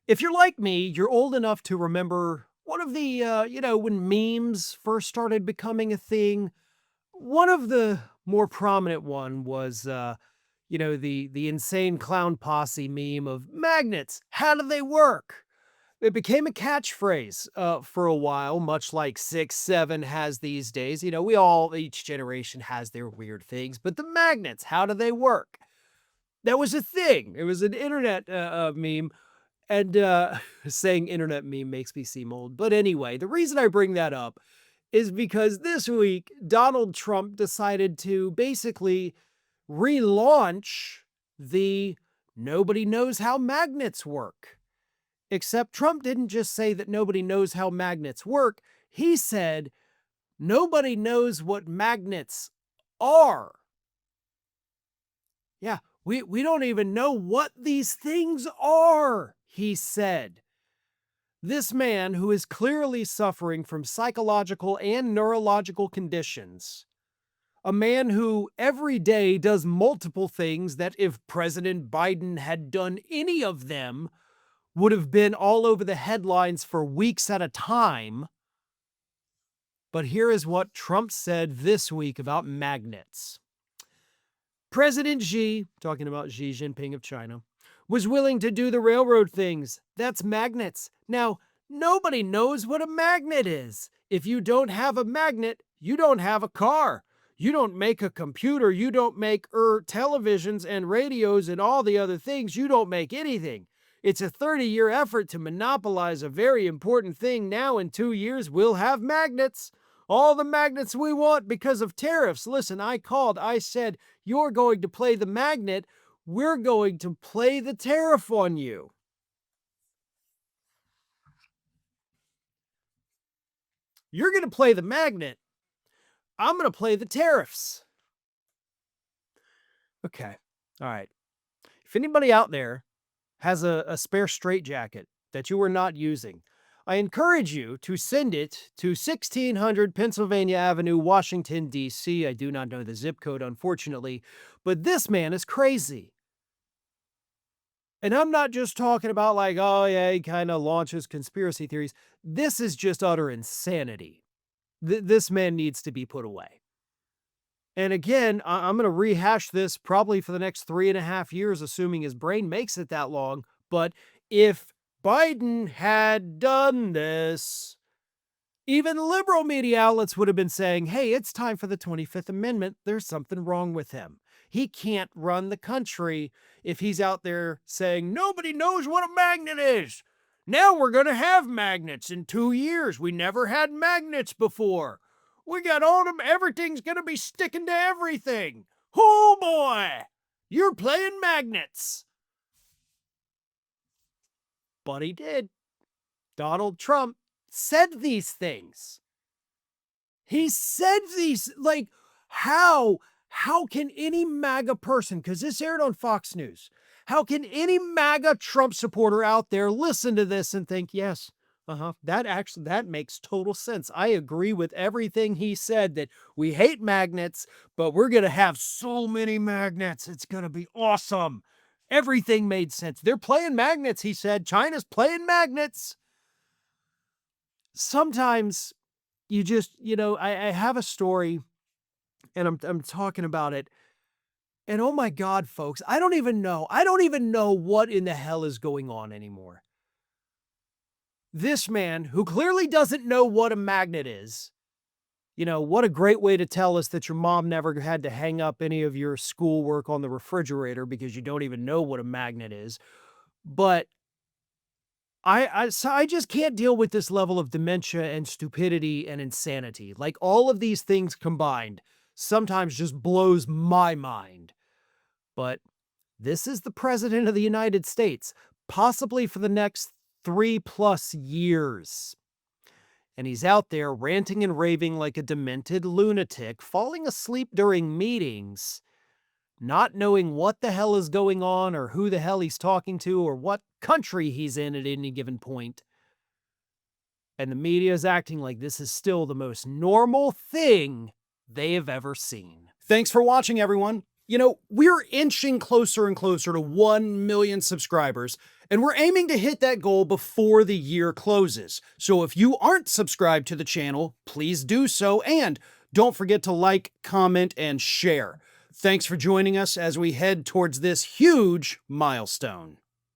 If you're like me, you're old enough to remember one of the, when memes first started becoming a thing. One of the more prominent one was, the insane clown posse meme of magnets. How do they work? It became a catchphrase for a while, much like 6, 7 has these days. Each generation has their weird things, but the magnets, how do they work? That was a thing. It was an internet meme. And, saying internet meme makes me seem old. But anyway, the reason I bring that up is because this week, Donald Trump decided to basically relaunch the nobody knows how magnets work. Except Trump didn't just say that nobody knows how magnets work. He said nobody knows what magnets are. Yeah, we don't even know what these things are, he said. This man, who is clearly suffering from psychological and neurological conditions, a man who every day does multiple things that if President Biden had done any of them would have been all over the headlines for weeks at a time. But here is what Trump said this week about magnets. President Xi, talking about Xi Jinping of China, was willing to do the railroad things. That's magnets. Now, nobody knows what a magnet is. If you don't have a magnet, you don't have a car. You don't make a computer. You don't make televisions and radios and all the other things. You don't make anything. It's a 30-year effort to monopolize a very important thing. Now, in 2 years, we'll have magnets. All the magnets we want because of tariffs. Listen, I called. I said, you're going to play the magnet. We're going to play the tariff on you. You're going to play the magnet. I'm going to play the tariffs. Okay. All right. If anybody out there has a spare straitjacket that you are not using, I encourage you to send it to 1600 Pennsylvania Avenue, Washington, D.C. I do not know the zip code, unfortunately, but this man is crazy. And I'm not just talking about like, oh yeah, he kind of launches conspiracy theories. This is just utter insanity. This man needs to be put away. And again, I'm going to rehash this probably for the next 3.5 years, assuming his brain makes it that long. But if Biden had done this, even liberal media outlets would have been saying, hey, it's time for the 25th Amendment. There's something wrong with him. He can't run the country if he's out there saying, nobody knows what a magnet is. Now we're going to have magnets in 2 years. We never had magnets before. We got all them, everything's going to be sticking to everything. Oh boy, you're playing magnets. But he did. Donald Trump said these things. He said these, like, how can any MAGA person, because this aired on Fox News, how can any MAGA Trump supporter out there listen to this and think, yes, that makes total sense. I agree with everything he said, that we hate magnets, but we're going to have so many magnets. It's going to be awesome. Everything made sense. They're playing magnets, he said. China's playing magnets. Sometimes you just, I have a story and I'm talking about it. And oh my God, folks, I don't even know what in the hell is going on anymore. This man, who clearly doesn't know what a magnet is, what a great way to tell us that your mom never had to hang up any of your schoolwork on the refrigerator because you don't even know what a magnet is. But I just can't deal with this level of dementia and stupidity and insanity. Like, all of these things combined sometimes just blows my mind. But this is the president of the United States, possibly for the next 3+ years. And he's out there ranting and raving like a demented lunatic, falling asleep during meetings, not knowing what the hell is going on or who the hell he's talking to or what country he's in at any given point. And the media is acting like this is still the most normal thing they have ever seen. Thanks for watching, everyone. We're inching closer and closer to 1 million subscribers, And we're aiming to hit that goal before the year closes. So if you aren't subscribed to the channel, please do so. And don't forget to like, comment, and share. Thanks for joining us as we head towards this huge milestone.